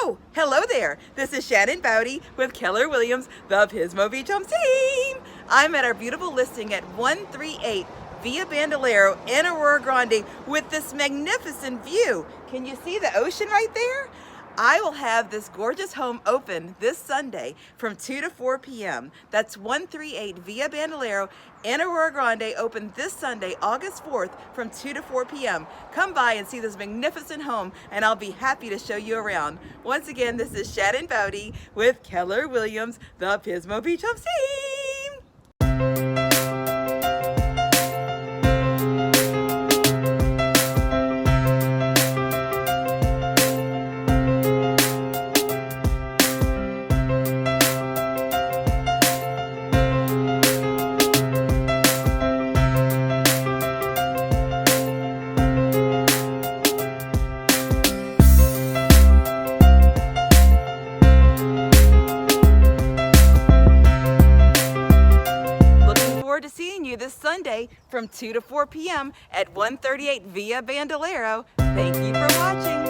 Oh, hello there. This is Shannon Bowdy with Keller Williams, the Pismo Beach Home Team. I'm at our beautiful listing at 138 Via Bandolero in Arroyo Grande with this magnificent view. Can you see the ocean right there? I will have this gorgeous home open this Sunday from 2 to 4 p.m. That's 138 Via Bandolero in Arroyo Grande, open this Sunday, August 4th from 2 to 4 p.m. Come by and see this magnificent home and I'll be happy to show you around. Once again, this is Shannon Bowdy with Keller Williams, the Pismo Beach Home Team. To seeing you this Sunday from 2 to 4 p.m. at 138 Via Bandolero. Thank you for watching.